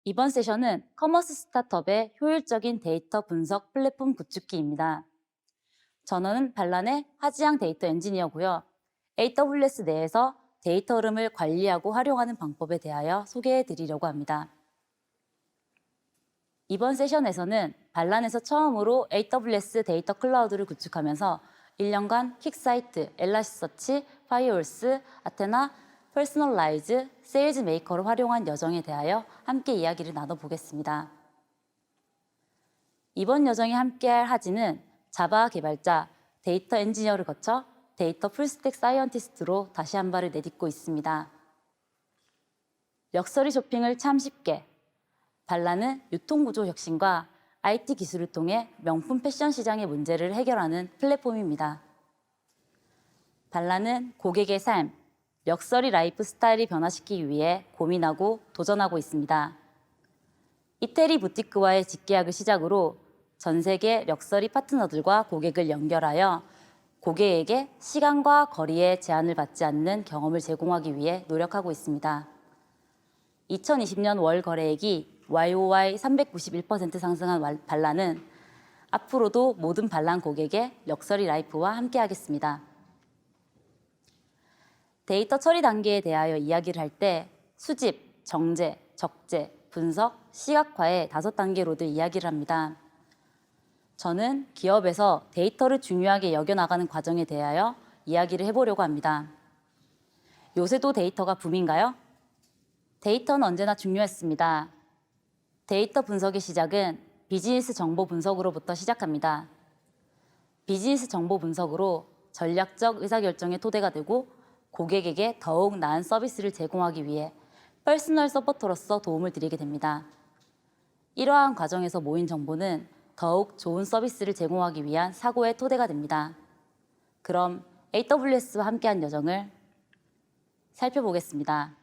이번 세션은 커머스 스타트업의 효율적인 데이터 분석 플랫폼 구축기입니다. 저는 발란의 하지양 데이터 엔지니어고요. AWS 내에서 데이터 흐름을 관리하고 활용하는 방법에 대하여 소개해 드리려고 합니다. 이번 세션에서는 발란에서 처음으로 AWS 데이터 클라우드를 구축하면서 1년간 퀵사이트, 엘라스서치, 파이어홀스, 아테나, 퍼스널라이즈, 세일즈 메이커를 활용한 여정에 대하여 함께 이야기를 나눠보겠습니다. 이번 여정에 함께할 하지는 자바 개발자, 데이터 엔지니어를 거쳐 데이터 풀스택 사이언티스트로 다시 한 발을 내딛고 있습니다. 럭셔리 쇼핑을 참 쉽게, 발란은 유통구조 혁신과 IT 기술을 통해 명품 패션 시장의 문제를 해결하는 플랫폼입니다. 발란은 고객의 삶, 럭셔리 라이프 스타일을 변화시키기 위해 고민하고 도전하고 있습니다. 이태리 부티크와의 직계약을 시작으로 전 세계 럭셔리 파트너들과 고객을 연결하여 고객에게 시간과 거리에 제한을 받지 않는 경험을 제공하기 위해 노력하고 있습니다. 2020년 월 거래액이 YOY 391% 상승한 발란은 앞으로도 모든 발란 고객의 럭셔리 라이프와 함께하겠습니다. 데이터 처리 단계에 대하여 이야기를 할 때 수집, 정제, 적재, 분석, 시각화의 5단계로들 이야기를 합니다. 저는 기업에서 데이터를 중요하게 여겨나가는 과정에 대하여 이야기를 해보려고 합니다. 요새도 데이터가 붐인가요? 데이터는 언제나 중요했습니다. 데이터 분석의 시작은 비즈니스 정보 분석으로부터 시작합니다. 비즈니스 정보 분석으로 전략적 의사결정의 토대가 되고 고객에게 더욱 나은 서비스를 제공하기 위해 퍼스널 서포터로서 도움을 드리게 됩니다. 이러한 과정에서 모인 정보는 더욱 좋은 서비스를 제공하기 위한 사고의 토대가 됩니다. 그럼 AWS와 함께한 여정을 살펴보겠습니다.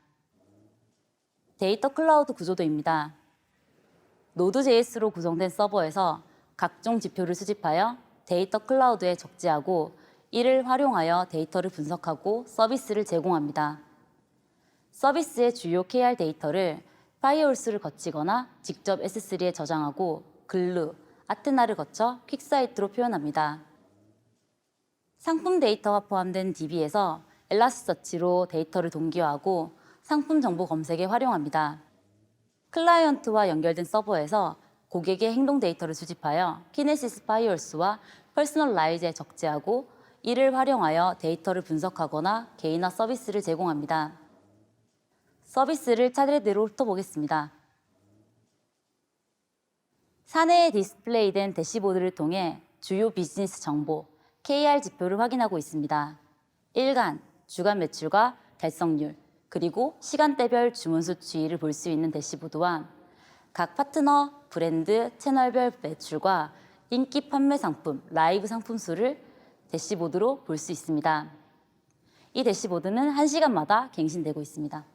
데이터 클라우드 구조도입니다. 노드.js로 구성된 서버에서 각종 지표를 수집하여 데이터 클라우드에 적재하고 이를 활용하여 데이터를 분석하고 서비스를 제공합니다. 서비스의 주요 KR 데이터를 파이어홀스를 거치거나 직접 S3에 저장하고 글루, 아테나를 거쳐 퀵사이트로 표현합니다. 상품 데이터가 포함된 DB에서 엘라스서치로 데이터를 동기화하고 상품 정보 검색에 활용합니다. 클라이언트와 연결된 서버에서 고객의 행동 데이터를 수집하여 키네시스 파이어홀스와 퍼스널라이즈에 적재하고 이를 활용하여 데이터를 분석하거나 개인화 서비스를 제공합니다. 서비스를 차례대로 훑어보겠습니다. 사내에 디스플레이된 대시보드를 통해 주요 비즈니스 정보, KR 지표를 확인하고 있습니다. 일간, 주간 매출과 달성률, 그리고 시간대별 주문 수치를 볼 수 있는 대시보드와 각 파트너, 브랜드, 채널별 매출과 인기 판매 상품, 라이브 상품 수를 대시보드로 볼 수 있습니다. 이 대시보드는 1시간마다 갱신되고 있습니다.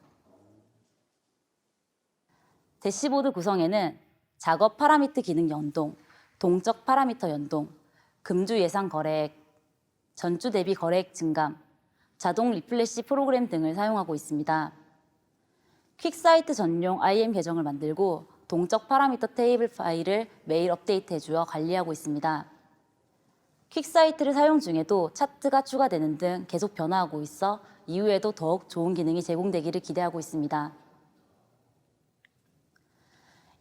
대시보드 구성에는 작업 파라미터 기능 연동, 동적 파라미터 연동, 금주 예상 거래액, 전주 대비 거래액 증감, 자동 리플래시 프로그램 등을 사용하고 있습니다. 퀵사이트 전용 IAM 계정을 만들고 동적 파라미터 테이블 파일을 매일 업데이트해주어 관리하고 있습니다. 퀵사이트를 사용 중에도 차트가 추가되는 등 계속 변화하고 있어 이후에도 더욱 좋은 기능이 제공되기를 기대하고 있습니다.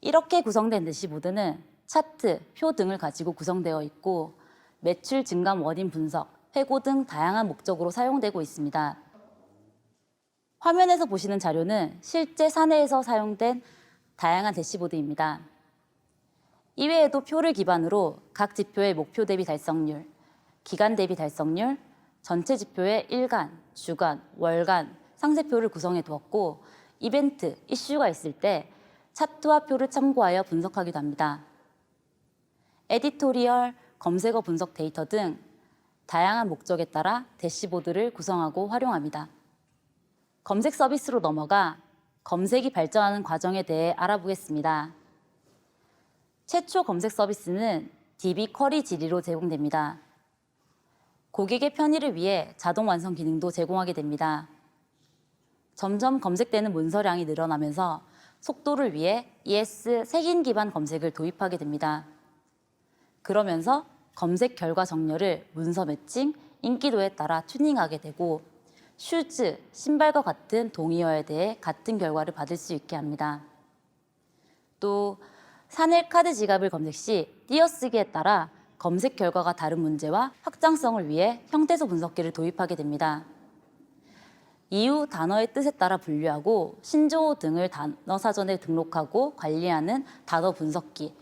이렇게 구성된 대시보드는 차트, 표 등을 가지고 구성되어 있고 매출 증감 원인 분석, 회고 등 다양한 목적으로 사용되고 있습니다. 화면에서 보시는 자료는 실제 사내에서 사용된 다양한 대시보드입니다. 이외에도 표를 기반으로 각 지표의 목표 대비 달성률, 기간 대비 달성률, 전체 지표의 일간, 주간, 월간, 상세표를 구성해 두었고 이벤트, 이슈가 있을 때 차트와 표를 참고하여 분석하기도 합니다. 에디토리얼, 검색어 분석 데이터 등 다양한 목적에 따라 대시보드를 구성하고 활용합니다. 검색 서비스로 넘어가 검색이 발전하는 과정에 대해 알아보겠습니다. 최초 검색 서비스는 DB 쿼리 질의로 제공됩니다. 고객의 편의를 위해 자동 완성 기능도 제공하게 됩니다. 점점 검색되는 문서량이 늘어나면서 속도를 위해 ES 색인 기반 검색을 도입하게 됩니다. 그러면서 검색 결과 정렬을 문서 매칭, 인기도에 따라 튜닝하게 되고 슈즈, 신발과 같은 동의어에 대해 같은 결과를 받을 수 있게 합니다. 또 샤넬 카드 지갑을 검색 시 띄어쓰기에 따라 검색 결과가 다른 문제와 확장성을 위해 형태소 분석기를 도입하게 됩니다. 이후 단어의 뜻에 따라 분류하고 신조어 등을 단어 사전에 등록하고 관리하는 단어 분석기,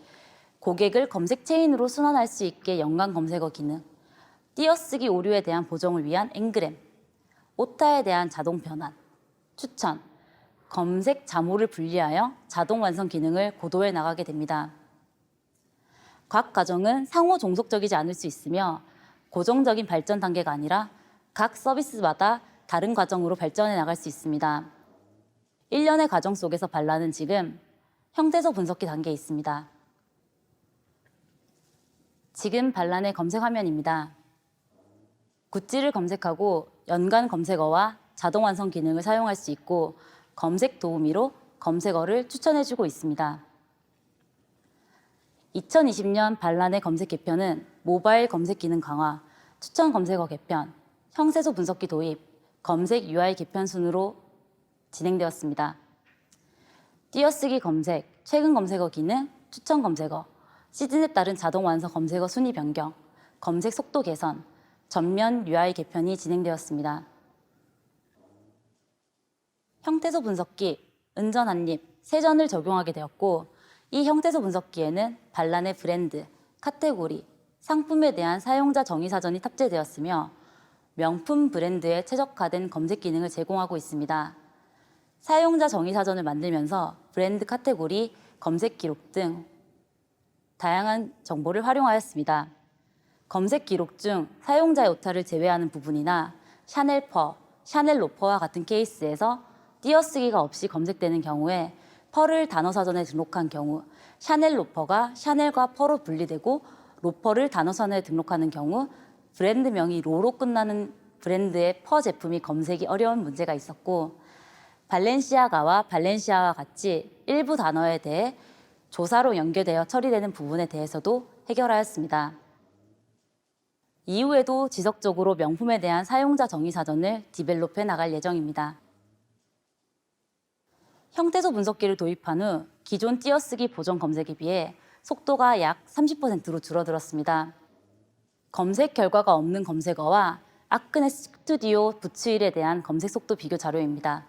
고객을 검색 체인으로 순환할 수 있게 연관 검색어 기능, 띄어쓰기 오류에 대한 보정을 위한 앵그램, 오타에 대한 자동 변환, 추천, 검색 자모를 분리하여 자동 완성 기능을 고도해 나가게 됩니다. 각 과정은 상호 종속적이지 않을 수 있으며 고정적인 발전 단계가 아니라 각 서비스마다 다른 과정으로 발전해 나갈 수 있습니다. 일련의 과정 속에서 발란은 지금 형태소 분석기 단계에 있습니다. 지금 발란의 검색 화면입니다. 굿즈를 검색하고 연관 검색어와 자동 완성 기능을 사용할 수 있고 검색 도우미로 검색어를 추천해주고 있습니다. 2020년 발란의 검색 개편은 모바일 검색 기능 강화, 추천 검색어 개편, 형태소 분석기 도입, 검색 UI 개편 순으로 진행되었습니다. 띄어쓰기 검색, 최근 검색어 기능, 추천 검색어, 시즌에 따른 자동 완성 검색어 순위 변경, 검색 속도 개선, 전면 UI 개편이 진행되었습니다. 형태소 분석기, 은전 한입, 세전을 적용하게 되었고 이 형태소 분석기에는 발란의 브랜드, 카테고리, 상품에 대한 사용자 정의 사전이 탑재되었으며 명품 브랜드에 최적화된 검색 기능을 제공하고 있습니다. 사용자 정의 사전을 만들면서 브랜드 카테고리, 검색 기록 등 다양한 정보를 활용하였습니다. 검색 기록 중 사용자의 오타를 제외하는 부분이나 샤넬 퍼, 샤넬 로퍼와 같은 케이스에서 띄어쓰기가 없이 검색되는 경우에 퍼를 단어 사전에 등록한 경우, 샤넬 로퍼가 샤넬과 퍼로 분리되고 로퍼를 단어 사전에 등록하는 경우 브랜드명이 로로 끝나는 브랜드의 퍼 제품이 검색이 어려운 문제가 있었고 발렌시아가와 발렌시아와 같이 일부 단어에 대해 조사로 연결되어 처리되는 부분에 대해서도 해결하였습니다. 이후에도 지속적으로 명품에 대한 사용자 정의 사전을 디벨롭해 나갈 예정입니다. 형태소 분석기를 도입한 후 기존 띄어쓰기 보정 검색에 비해 속도가 약 30%로 줄어들었습니다. 검색 결과가 없는 검색어와 아크네 스튜디오 부츠일에 대한 검색 속도 비교 자료입니다.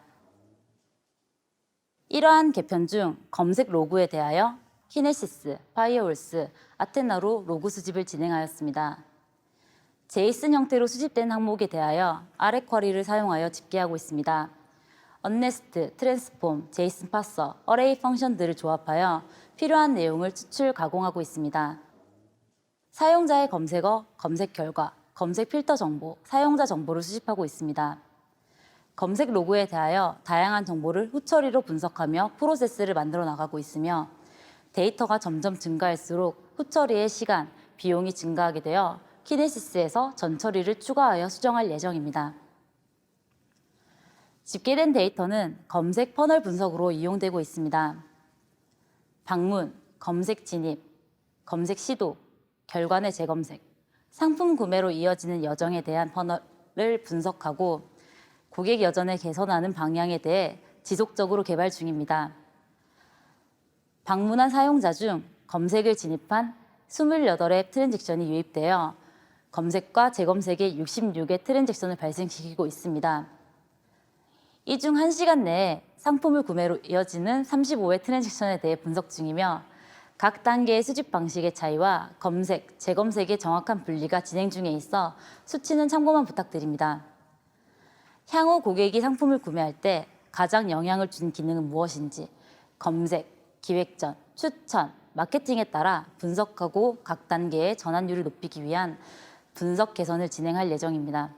이러한 개편 중 검색 로그에 대하여 키네시스, 파이어홀스, 아테나로 로그 수집을 진행하였습니다. 제이슨 형태로 수집된 항목에 대하여 아래 쿼리를 사용하여 집계하고 있습니다. 언네스트, 트랜스폼, 제이슨 파서, 어레이 펑션들을 조합하여 필요한 내용을 추출, 가공하고 있습니다. 사용자의 검색어, 검색 결과, 검색 필터 정보, 사용자 정보를 수집하고 있습니다. 검색 로그에 대하여 다양한 정보를 후처리로 분석하며 프로세스를 만들어 나가고 있으며 데이터가 점점 증가할수록 후처리의 시간, 비용이 증가하게 되어 키네시스에서 전처리를 추가하여 수정할 예정입니다. 집계된 데이터는 검색 퍼널 분석으로 이용되고 있습니다. 방문, 검색 진입, 검색 시도, 결과의 재검색, 상품 구매로 이어지는 여정에 대한 퍼널을 분석하고 고객 여정을 개선하는 방향에 대해 지속적으로 개발 중입니다. 방문한 사용자 중 검색을 진입한 28의 트랜잭션이 유입되어 검색과 재검색의 66의 트랜잭션을 발생시키고 있습니다. 이 중 1시간 내에 상품을 구매로 이어지는 35의 트랜잭션에 대해 분석 중이며 각 단계의 수집 방식의 차이와 검색, 재검색의 정확한 분리가 진행 중에 있어 수치는 참고만 부탁드립니다. 향후 고객이 상품을 구매할 때 가장 영향을 준 기능은 무엇인지 검색, 기획 전, 추천, 마케팅에 따라 분석하고 각 단계의 전환율을 높이기 위한 분석 개선을 진행할 예정입니다.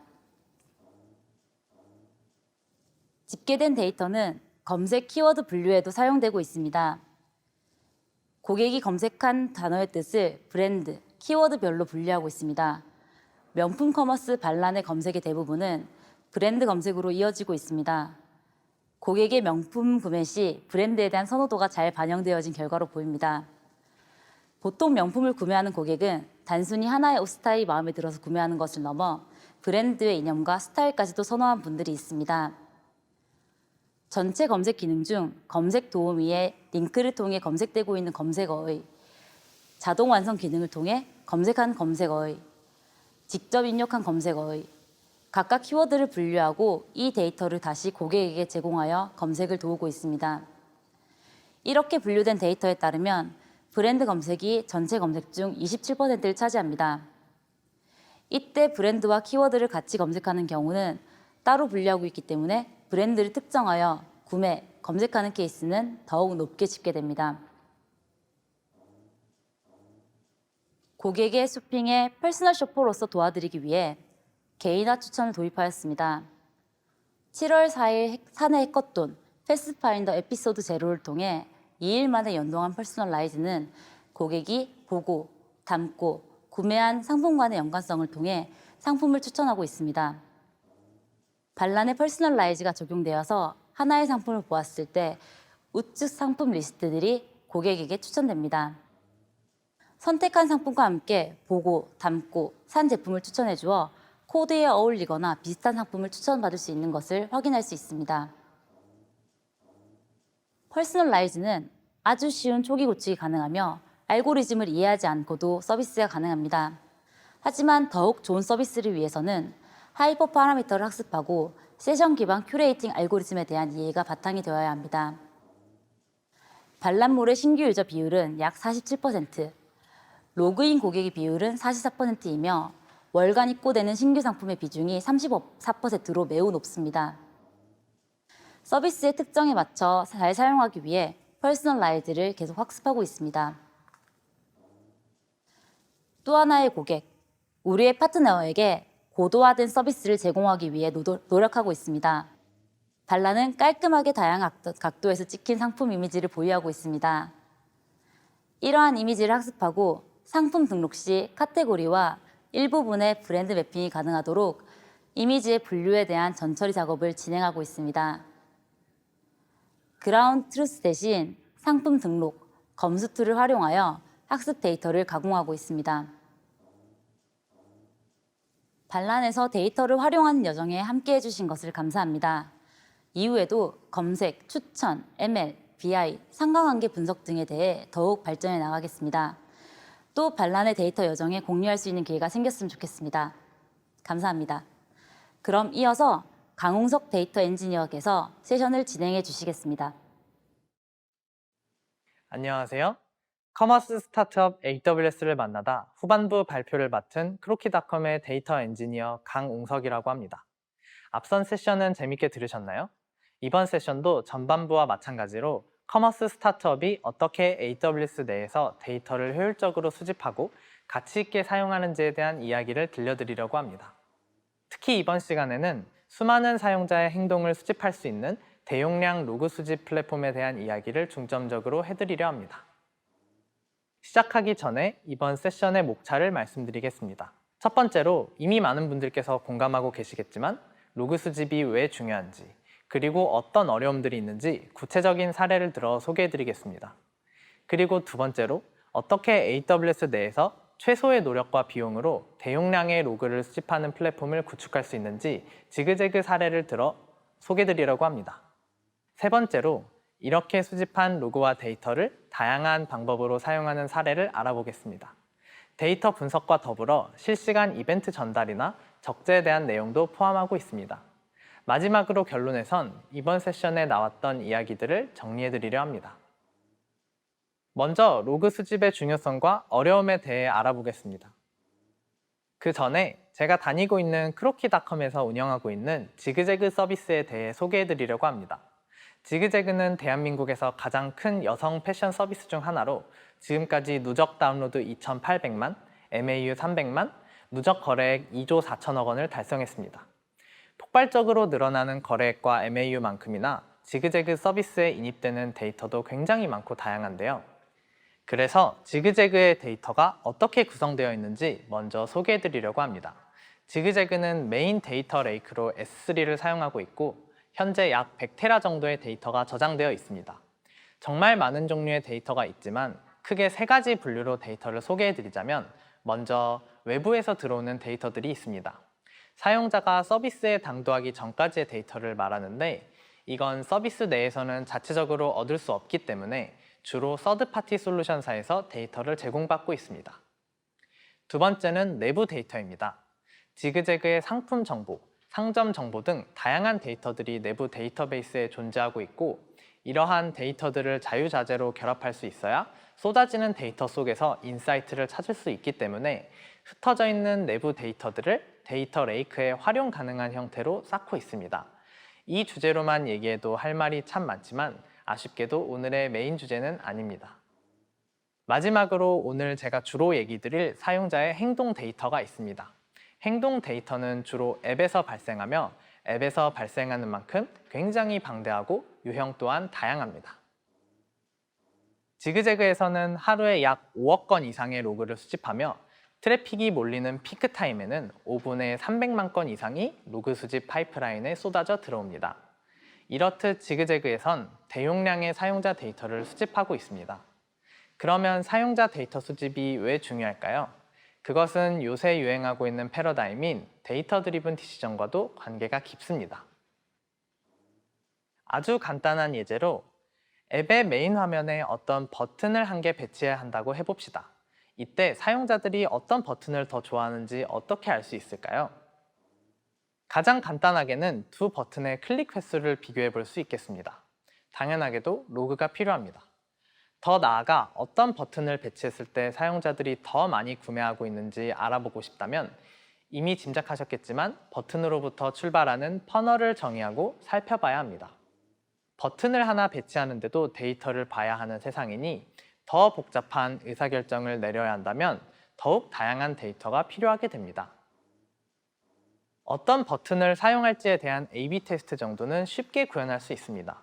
집계된 데이터는 검색 키워드 분류에도 사용되고 있습니다. 고객이 검색한 단어의 뜻을 브랜드, 키워드별로 분류하고 있습니다. 명품 커머스 반란의 검색의 대부분은 브랜드 검색으로 이어지고 있습니다. 고객의 명품 구매 시 브랜드에 대한 선호도가 잘 반영되어진 결과로 보입니다. 보통 명품을 구매하는 고객은 단순히 하나의 옷 스타일이 마음에 들어서 구매하는 것을 넘어 브랜드의 이념과 스타일까지도 선호한 분들이 있습니다. 전체 검색 기능 중 검색 도우미의 링크를 통해 검색되고 있는 검색어의, 자동 완성 기능을 통해 검색한 검색어의, 직접 입력한 검색어의, 각각 키워드를 분류하고 이 데이터를 다시 고객에게 제공하여 검색을 도우고 있습니다. 이렇게 분류된 데이터에 따르면 브랜드 검색이 전체 검색 중 27%를 차지합니다. 이때 브랜드와 키워드를 같이 검색하는 경우는 따로 분류하고 있기 때문에 브랜드를 특정하여 구매, 검색하는 케이스는 더욱 높게 집계됩니다. 고객의 쇼핑에 퍼스널 쇼퍼로서 도와드리기 위해 개인화 추천을 도입하였습니다. 7월 4일 사내 해커톤 패스파인더 에피소드 제로를 통해 2일 만에 연동한 퍼스널라이즈는 고객이 보고, 담고, 구매한 상품 간의 연관성을 통해 상품을 추천하고 있습니다. 반란의 퍼스널라이즈가 적용되어서 하나의 상품을 보았을 때 우측 상품 리스트들이 고객에게 추천됩니다. 선택한 상품과 함께 보고, 담고, 산 제품을 추천해 주어 코드에 어울리거나 비슷한 상품을 추천받을 수 있는 것을 확인할 수 있습니다. 퍼스널라이즈는 아주 쉬운 초기 구축이 가능하며 알고리즘을 이해하지 않고도 서비스가 가능합니다. 하지만 더욱 좋은 서비스를 위해서는 하이퍼 파라미터를 학습하고 세션 기반 큐레이팅 알고리즘에 대한 이해가 바탕이 되어야 합니다. 반란몰의 신규 유저 비율은 약 47%, 로그인 고객의 비율은 44%이며 월간 입고되는 신규 상품의 비중이 34%로 매우 높습니다. 서비스의 특성에 맞춰 잘 사용하기 위해 퍼스널라이즈를 계속 학습하고 있습니다. 또 하나의 고객, 우리의 파트너에게 고도화된 서비스를 제공하기 위해 노력하고 있습니다. 반란은 깔끔하게 다양한 각도에서 찍힌 상품 이미지를 보유하고 있습니다. 이러한 이미지를 학습하고 상품 등록 시 카테고리와 일부분의 브랜드 매핑이 가능하도록 이미지의 분류에 대한 전처리 작업을 진행하고 있습니다. 그라운드 트루스 대신 상품 등록, 검수 툴을 활용하여 학습 데이터를 가공하고 있습니다. 반란에서 데이터를 활용하는 여정에 함께해 주신 것을 감사합니다. 이후에도 검색, 추천, ML, BI, 상관관계 분석 등에 대해 더욱 발전해 나가겠습니다. 또 반란의 데이터 여정에 공유할 수 있는 기회가 생겼으면 좋겠습니다. 감사합니다. 그럼 이어서 강홍석 데이터 엔지니어께서 세션을 진행해 주시겠습니다. 안녕하세요. 커머스 스타트업 AWS를 만나다 후반부 발표를 맡은 크로키닷컴의 데이터 엔지니어 강웅석이라고 합니다. 앞선 세션은 재밌게 들으셨나요? 이번 세션도 전반부와 마찬가지로 커머스 스타트업이 어떻게 AWS 내에서 데이터를 효율적으로 수집하고 가치 있게 사용하는지에 대한 이야기를 들려드리려고 합니다. 특히 이번 시간에는 수많은 사용자의 행동을 수집할 수 있는 대용량 로그 수집 플랫폼에 대한 이야기를 중점적으로 해드리려 합니다. 시작하기 전에 이번 세션의 목차를 말씀드리겠습니다. 첫 번째로 이미 많은 분들께서 공감하고 계시겠지만 로그 수집이 왜 중요한지, 그리고 어떤 어려움들이 있는지 구체적인 사례를 들어 소개해드리겠습니다. 그리고 두 번째로 어떻게 AWS 내에서 최소의 노력과 비용으로 대용량의 로그를 수집하는 플랫폼을 구축할 수 있는지 지그재그 사례를 들어 소개해드리려고 합니다. 세 번째로 이렇게 수집한 로그와 데이터를 다양한 방법으로 사용하는 사례를 알아보겠습니다. 데이터 분석과 더불어 실시간 이벤트 전달이나 적재에 대한 내용도 포함하고 있습니다. 마지막으로 결론에선 이번 세션에 나왔던 이야기들을 정리해드리려 합니다. 먼저 로그 수집의 중요성과 어려움에 대해 알아보겠습니다. 그 전에 제가 다니고 있는 크로키닷컴에서 운영하고 있는 지그재그 서비스에 대해 소개해드리려고 합니다. 지그재그는 대한민국에서 가장 큰 여성 패션 서비스 중 하나로 지금까지 누적 다운로드 2,800만, MAU 300만, 누적 거래액 2조 4천억 원을 달성했습니다. 폭발적으로 늘어나는 거래액과 MAU만큼이나 지그재그 서비스에 인입되는 데이터도 굉장히 많고 다양한데요. 그래서 지그재그의 데이터가 어떻게 구성되어 있는지 먼저 소개해드리려고 합니다. 지그재그는 메인 데이터 레이크로 S3를 사용하고 있고 현재 약 100테라 정도의 데이터가 저장되어 있습니다. 정말 많은 종류의 데이터가 있지만 크게 세 가지 분류로 데이터를 소개해드리자면 먼저 외부에서 들어오는 데이터들이 있습니다. 사용자가 서비스에 당도하기 전까지의 데이터를 말하는데 이건 서비스 내에서는 자체적으로 얻을 수 없기 때문에 주로 서드파티 솔루션사에서 데이터를 제공받고 있습니다. 두 번째는 내부 데이터입니다. 지그재그의 상품 정보, 상점 정보 등 다양한 데이터들이 내부 데이터베이스에 존재하고 있고 이러한 데이터들을 자유자재로 결합할 수 있어야 쏟아지는 데이터 속에서 인사이트를 찾을 수 있기 때문에 흩어져 있는 내부 데이터들을 데이터 레이크에 활용 가능한 형태로 쌓고 있습니다. 이 주제로만 얘기해도 할 말이 참 많지만 아쉽게도 오늘의 메인 주제는 아닙니다. 마지막으로 오늘 제가 주로 얘기 드릴 사용자의 행동 데이터가 있습니다. 행동 데이터는 주로 앱에서 발생하며 앱에서 발생하는 만큼 굉장히 방대하고 유형 또한 다양합니다. 지그재그에서는 하루에 약 5억 건 이상의 로그를 수집하며 트래픽이 몰리는 피크 타임에는 5분에 300만 건 이상이 로그 수집 파이프라인에 쏟아져 들어옵니다. 이렇듯 지그재그에선 대용량의 사용자 데이터를 수집하고 있습니다. 그러면 사용자 데이터 수집이 왜 중요할까요? 그것은 요새 유행하고 있는 패러다임인 데이터 드리븐 디시전과도 관계가 깊습니다. 아주 간단한 예제로 앱의 메인 화면에 어떤 버튼을 한 개 배치해야 한다고 해봅시다. 이때 사용자들이 어떤 버튼을 더 좋아하는지 어떻게 알 수 있을까요? 가장 간단하게는 두 버튼의 클릭 횟수를 비교해 볼 수 있겠습니다. 당연하게도 로그가 필요합니다. 더 나아가 어떤 버튼을 배치했을 때 사용자들이 더 많이 구매하고 있는지 알아보고 싶다면 이미 짐작하셨겠지만 버튼으로부터 출발하는 퍼널을 정의하고 살펴봐야 합니다. 버튼을 하나 배치하는데도 데이터를 봐야 하는 세상이니 더 복잡한 의사결정을 내려야 한다면 더욱 다양한 데이터가 필요하게 됩니다. 어떤 버튼을 사용할지에 대한 A/B 테스트 정도는 쉽게 구현할 수 있습니다.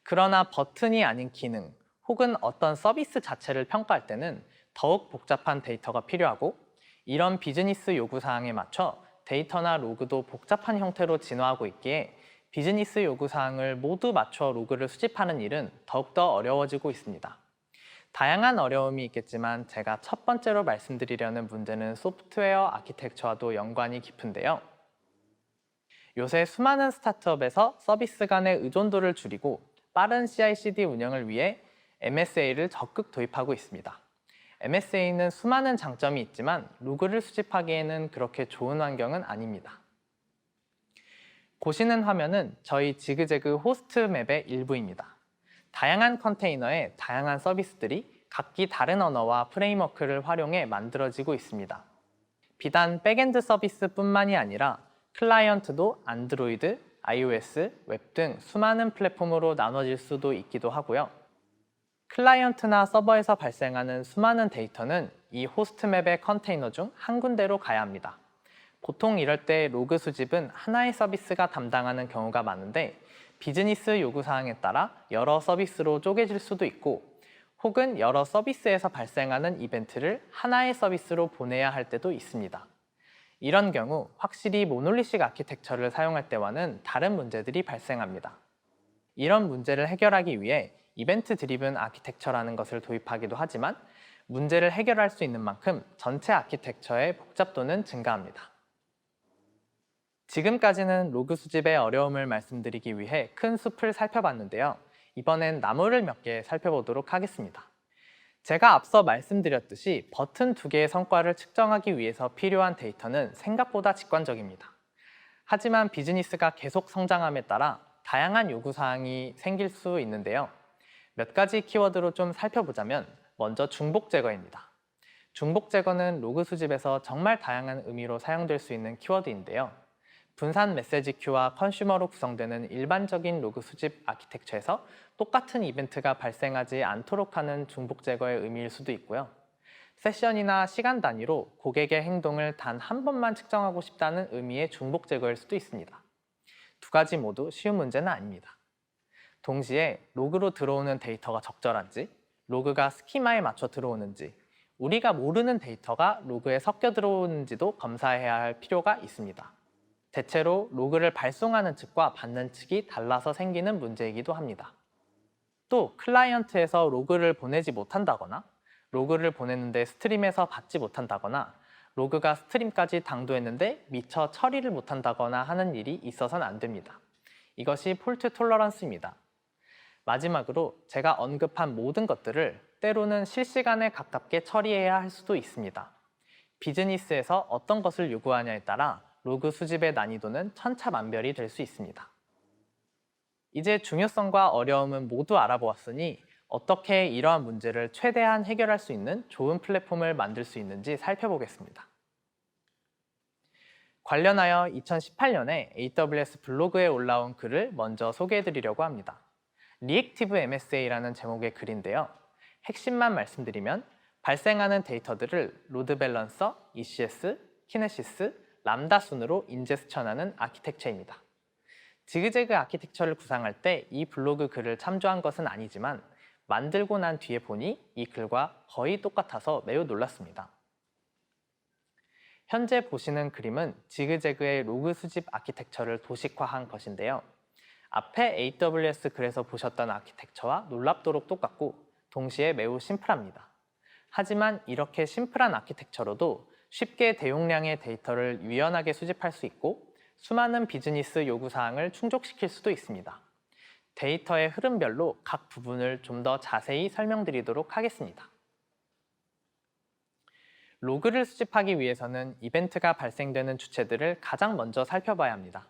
그러나 버튼이 아닌 기능 혹은 어떤 서비스 자체를 평가할 때는 더욱 복잡한 데이터가 필요하고 이런 비즈니스 요구사항에 맞춰 데이터나 로그도 복잡한 형태로 진화하고 있기에 비즈니스 요구사항을 모두 맞춰 로그를 수집하는 일은 더욱더 어려워지고 있습니다. 다양한 어려움이 있겠지만 제가 첫 번째로 말씀드리려는 문제는 소프트웨어 아키텍처와도 연관이 깊은데요. 요새 수많은 스타트업에서 서비스 간의 의존도를 줄이고 빠른 CI/CD 운영을 위해 MSA를 적극 도입하고 있습니다. MSA는 수많은 장점이 있지만 로그를 수집하기에는 그렇게 좋은 환경은 아닙니다. 보시는 화면은 저희 지그재그 호스트 맵의 일부입니다. 다양한 컨테이너에 다양한 서비스들이 각기 다른 언어와 프레임워크를 활용해 만들어지고 있습니다. 비단 백엔드 서비스뿐만이 아니라 클라이언트도 안드로이드, iOS, 웹 등 수많은 플랫폼으로 나눠질 수도 있기도 하고요. 클라이언트나 서버에서 발생하는 수많은 데이터는 이 호스트 맵의 컨테이너 중 한 군데로 가야 합니다. 보통 이럴 때 로그 수집은 하나의 서비스가 담당하는 경우가 많은데 비즈니스 요구사항에 따라 여러 서비스로 쪼개질 수도 있고 혹은 여러 서비스에서 발생하는 이벤트를 하나의 서비스로 보내야 할 때도 있습니다. 이런 경우 확실히 모놀리식 아키텍처를 사용할 때와는 다른 문제들이 발생합니다. 이런 문제를 해결하기 위해 이벤트 드리븐 아키텍처라는 것을 도입하기도 하지만 문제를 해결할 수 있는 만큼 전체 아키텍처의 복잡도는 증가합니다. 지금까지는 로그 수집의 어려움을 말씀드리기 위해 큰 숲을 살펴봤는데요. 이번엔 나무를 몇 개 살펴보도록 하겠습니다. 제가 앞서 말씀드렸듯이 버튼 2개의 성과를 측정하기 위해서 필요한 데이터는 생각보다 직관적입니다. 하지만 비즈니스가 계속 성장함에 따라 다양한 요구사항이 생길 수 있는데요. 몇 가지 키워드로 좀 살펴보자면 먼저 중복 제거입니다. 중복 제거는 로그 수집에서 정말 다양한 의미로 사용될 수 있는 키워드인데요. 분산 메시지 큐와 컨슈머로 구성되는 일반적인 로그 수집 아키텍처에서 똑같은 이벤트가 발생하지 않도록 하는 중복 제거의 의미일 수도 있고요. 세션이나 시간 단위로 고객의 행동을 단 한 번만 측정하고 싶다는 의미의 중복 제거일 수도 있습니다. 두 가지 모두 쉬운 문제는 아닙니다. 동시에 로그로 들어오는 데이터가 적절한지, 로그가 스키마에 맞춰 들어오는지, 우리가 모르는 데이터가 로그에 섞여 들어오는지도 검사해야 할 필요가 있습니다. 대체로 로그를 발송하는 측과 받는 측이 달라서 생기는 문제이기도 합니다. 또 클라이언트에서 로그를 보내지 못한다거나 로그를 보냈는데 스트림에서 받지 못한다거나 로그가 스트림까지 당도했는데 미처 처리를 못한다거나 하는 일이 있어서는 안 됩니다. 이것이 폴트 톨러런스입니다. 마지막으로 제가 언급한 모든 것들을 때로는 실시간에 가깝게 처리해야 할 수도 있습니다. 비즈니스에서 어떤 것을 요구하냐에 따라 로그 수집의 난이도는 천차만별이 될 수 있습니다. 이제 중요성과 어려움은 모두 알아보았으니 어떻게 이러한 문제를 최대한 해결할 수 있는 좋은 플랫폼을 만들 수 있는지 살펴보겠습니다. 관련하여 2018년에 AWS 블로그에 올라온 글을 먼저 소개해드리려고 합니다. 리액티브 MSA라는 제목의 글인데요. 핵심만 말씀드리면 발생하는 데이터들을 로드 밸런서, ECS, 키네시스, 람다 순으로 인제스천하는 아키텍처입니다. 지그재그 아키텍처를 구상할 때 이 블로그 글을 참조한 것은 아니지만 만들고 난 뒤에 보니 이 글과 거의 똑같아서 매우 놀랐습니다. 현재 보시는 그림은 지그재그의 로그 수집 아키텍처를 도식화한 것인데요. 앞에 AWS 글에서 보셨던 아키텍처와 놀랍도록 똑같고 동시에 매우 심플합니다. 하지만 이렇게 심플한 아키텍처로도 쉽게 대용량의 데이터를 유연하게 수집할 수 있고 수많은 비즈니스 요구사항을 충족시킬 수도 있습니다. 데이터의 흐름별로 각 부분을 좀 더 자세히 설명드리도록 하겠습니다. 로그를 수집하기 위해서는 이벤트가 발생되는 주체들을 가장 먼저 살펴봐야 합니다.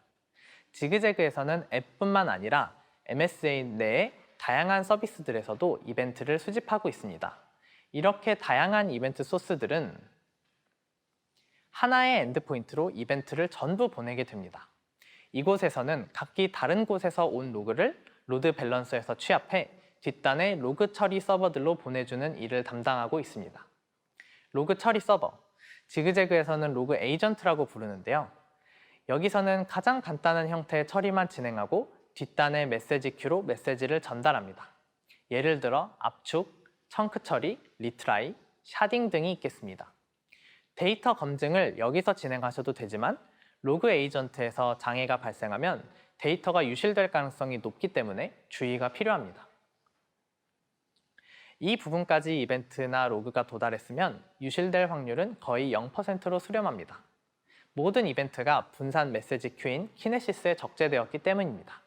지그재그에서는 앱뿐만 아니라 MSA 내의 다양한 서비스들에서도 이벤트를 수집하고 있습니다. 이렇게 다양한 이벤트 소스들은 하나의 엔드포인트로 이벤트를 전부 보내게 됩니다. 이곳에서는 각기 다른 곳에서 온 로그를 로드 밸런서에서 취합해 뒷단의 로그 처리 서버들로 보내주는 일을 담당하고 있습니다. 로그 처리 서버, 지그재그에서는 로그 에이전트라고 부르는데요. 여기서는 가장 간단한 형태의 처리만 진행하고 뒷단의 메시지 큐로 메시지를 전달합니다. 예를 들어 압축, 청크 처리, 리트라이, 샤딩 등이 있겠습니다. 데이터 검증을 여기서 진행하셔도 되지만 로그 에이전트에서 장애가 발생하면 데이터가 유실될 가능성이 높기 때문에 주의가 필요합니다. 이 부분까지 이벤트나 로그가 도달했으면 유실될 확률은 거의 0%로 수렴합니다. 모든 이벤트가 분산 메시지 큐인 키네시스에 적재되었기 때문입니다.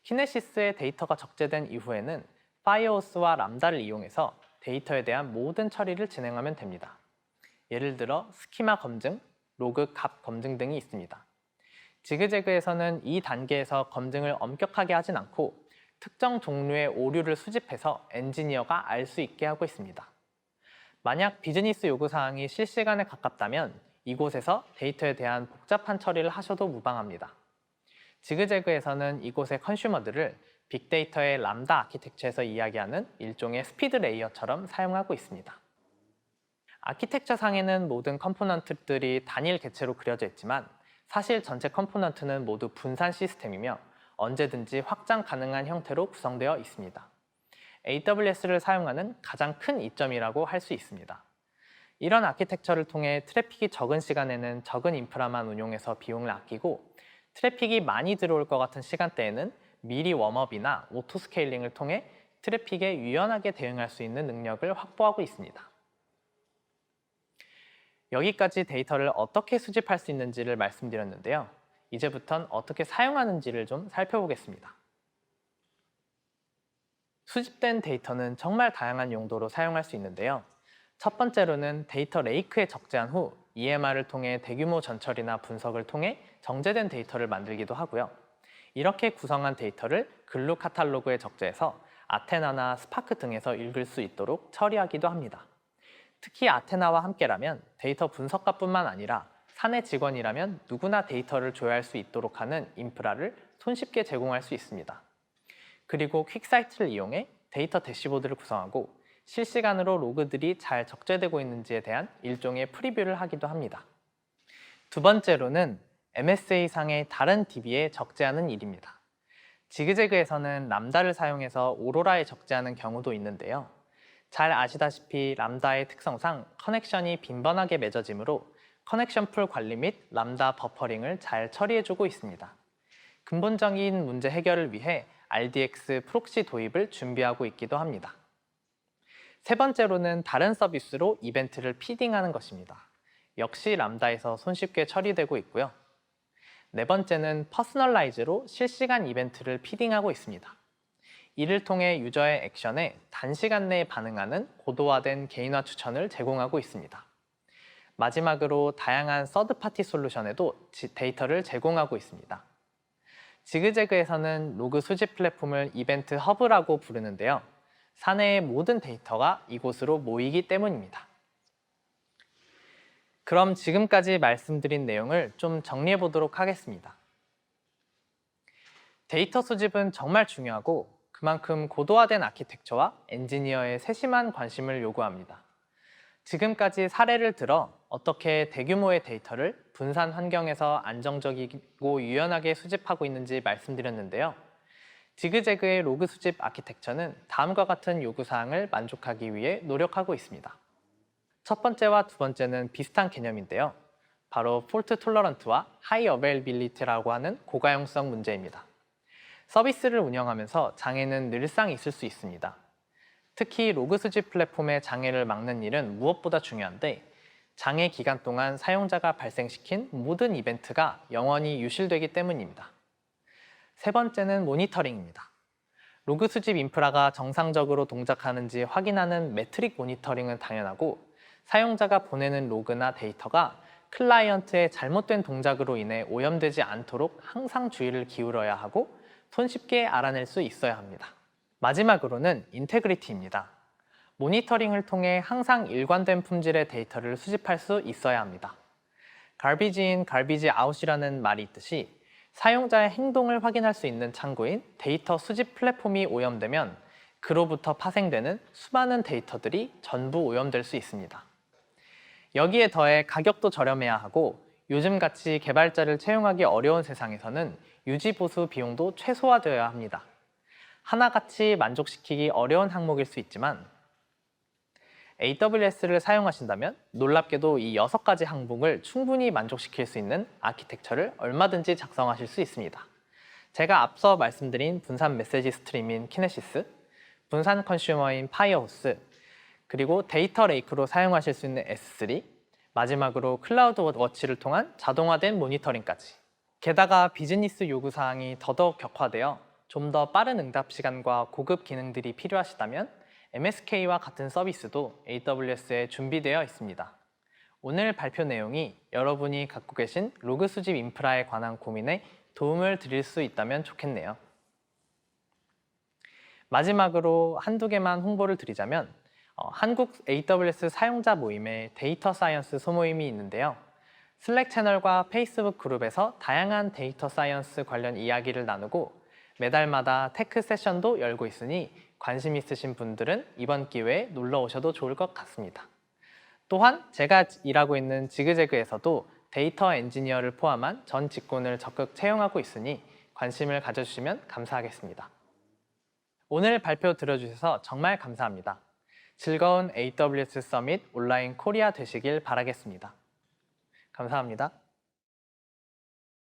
키네시스에 데이터가 적재된 이후에는 파이어호스와 람다를 이용해서 데이터에 대한 모든 처리를 진행하면 됩니다. 예를 들어 스키마 검증, 로그 값 검증 등이 있습니다. 지그재그에서는 이 단계에서 검증을 엄격하게 하진 않고 특정 종류의 오류를 수집해서 엔지니어가 알 수 있게 하고 있습니다. 만약 비즈니스 요구사항이 실시간에 가깝다면 이곳에서 데이터에 대한 복잡한 처리를 하셔도 무방합니다. 지그재그에서는 이곳의 컨슈머들을 빅데이터의 람다 아키텍처에서 이야기하는 일종의 스피드 레이어처럼 사용하고 있습니다. 아키텍처 상에는 모든 컴포넌트들이 단일 객체로 그려져 있지만 사실 전체 컴포넌트는 모두 분산 시스템이며 언제든지 확장 가능한 형태로 구성되어 있습니다. AWS를 사용하는 가장 큰 이점이라고 할 수 있습니다. 이런 아키텍처를 통해 트래픽이 적은 시간에는 적은 인프라만 운용해서 비용을 아끼고 트래픽이 많이 들어올 것 같은 시간대에는 미리 웜업이나 오토 스케일링을 통해 트래픽에 유연하게 대응할 수 있는 능력을 확보하고 있습니다. 여기까지 데이터를 어떻게 수집할 수 있는지를 말씀드렸는데요. 이제부턴 어떻게 사용하는지를 좀 살펴보겠습니다. 수집된 데이터는 정말 다양한 용도로 사용할 수 있는데요. 첫 번째로는 데이터 레이크에 적재한 후 EMR을 통해 대규모 전처리나 분석을 통해 정제된 데이터를 만들기도 하고요. 이렇게 구성한 데이터를 글루 카탈로그에 적재해서 아테나나 스파크 등에서 읽을 수 있도록 처리하기도 합니다. 특히 아테나와 함께라면 데이터 분석가뿐만 아니라 사내 직원이라면 누구나 데이터를 조회할 수 있도록 하는 인프라를 손쉽게 제공할 수 있습니다. 그리고 퀵사이트를 이용해 데이터 대시보드를 구성하고 실시간으로 로그들이 잘 적재되고 있는지에 대한 일종의 프리뷰를 하기도 합니다. 두 번째로는 MSA상의 다른 DB에 적재하는 일입니다. 지그재그에서는 람다를 사용해서 오로라에 적재하는 경우도 있는데요. 잘 아시다시피 람다의 특성상 커넥션이 빈번하게 맺어지므로 커넥션 풀 관리 및 람다 버퍼링을 잘 처리해주고 있습니다. 근본적인 문제 해결을 위해 RDX 프록시 도입을 준비하고 있기도 합니다. 세 번째로는 다른 서비스로 이벤트를 피딩하는 것입니다. 역시 람다에서 손쉽게 처리되고 있고요. 네 번째는 퍼스널라이즈로 실시간 이벤트를 피딩하고 있습니다. 이를 통해 유저의 액션에 단시간 내에 반응하는 고도화된 개인화 추천을 제공하고 있습니다. 마지막으로 다양한 서드파티 솔루션에도 데이터를 제공하고 있습니다. 지그재그에서는 로그 수집 플랫폼을 이벤트 허브라고 부르는데요. 사내의 모든 데이터가 이곳으로 모이기 때문입니다. 그럼 지금까지 말씀드린 내용을 좀 정리해 보도록 하겠습니다. 데이터 수집은 정말 중요하고 그만큼 고도화된 아키텍처와 엔지니어의 세심한 관심을 요구합니다. 지금까지 사례를 들어 어떻게 대규모의 데이터를 분산 환경에서 안정적이고 유연하게 수집하고 있는지 말씀드렸는데요. 지그재그의 로그 수집 아키텍처는 다음과 같은 요구사항을 만족하기 위해 노력하고 있습니다. 첫 번째와 두 번째는 비슷한 개념인데요. 바로 폴트 톨러런트와 하이 어베일빌리티라고 하는 고가용성 문제입니다. 서비스를 운영하면서 장애는 늘상 있을 수 있습니다. 특히 로그 수집 플랫폼의 장애를 막는 일은 무엇보다 중요한데 장애 기간 동안 사용자가 발생시킨 모든 이벤트가 영원히 유실되기 때문입니다. 세 번째는 모니터링입니다. 로그 수집 인프라가 정상적으로 동작하는지 확인하는 매트릭 모니터링은 당연하고 사용자가 보내는 로그나 데이터가 클라이언트의 잘못된 동작으로 인해 오염되지 않도록 항상 주의를 기울여야 하고 손쉽게 알아낼 수 있어야 합니다. 마지막으로는 인테그리티입니다. 모니터링을 통해 항상 일관된 품질의 데이터를 수집할 수 있어야 합니다. garbage in, garbage out이라는 말이 있듯이 사용자의 행동을 확인할 수 있는 창구인 데이터 수집 플랫폼이 오염되면 그로부터 파생되는 수많은 데이터들이 전부 오염될 수 있습니다. 여기에 더해 가격도 저렴해야 하고 요즘같이 개발자를 채용하기 어려운 세상에서는 유지 보수 비용도 최소화되어야 합니다. 하나같이 만족시키기 어려운 항목일 수 있지만 AWS를 사용하신다면 놀랍게도 이 6가지 항목을 충분히 만족시킬 수 있는 아키텍처를 얼마든지 작성하실 수 있습니다. 제가 앞서 말씀드린 분산 메시지 스트림인 키네시스, 분산 컨슈머인 파이어호스, 그리고 데이터 레이크로 사용하실 수 있는 S3, 마지막으로 클라우드 워치를 통한 자동화된 모니터링까지. 게다가 비즈니스 요구사항이 더더욱 격화되어 좀 더 빠른 응답 시간과 고급 기능들이 필요하시다면 MSK와 같은 서비스도 AWS에 준비되어 있습니다. 오늘 발표 내용이 여러분이 갖고 계신 로그 수집 인프라에 관한 고민에 도움을 드릴 수 있다면 좋겠네요. 마지막으로 한두 개만 홍보를 드리자면 한국 AWS 사용자 모임에 데이터 사이언스 소모임이 있는데요. 슬랙 채널과 페이스북 그룹에서 다양한 데이터 사이언스 관련 이야기를 나누고 매달마다 테크 세션도 열고 있으니 관심 있으신 분들은 이번 기회에 놀러 오셔도 좋을 것 같습니다. 또한 제가 일하고 있는 지그재그에서도 데이터 엔지니어를 포함한 전 직군을 적극 채용하고 있으니 관심을 가져주시면 감사하겠습니다. 오늘 발표 들어주셔서 정말 감사합니다. 즐거운 AWS 서밋 온라인 코리아 되시길 바라겠습니다. 감사합니다.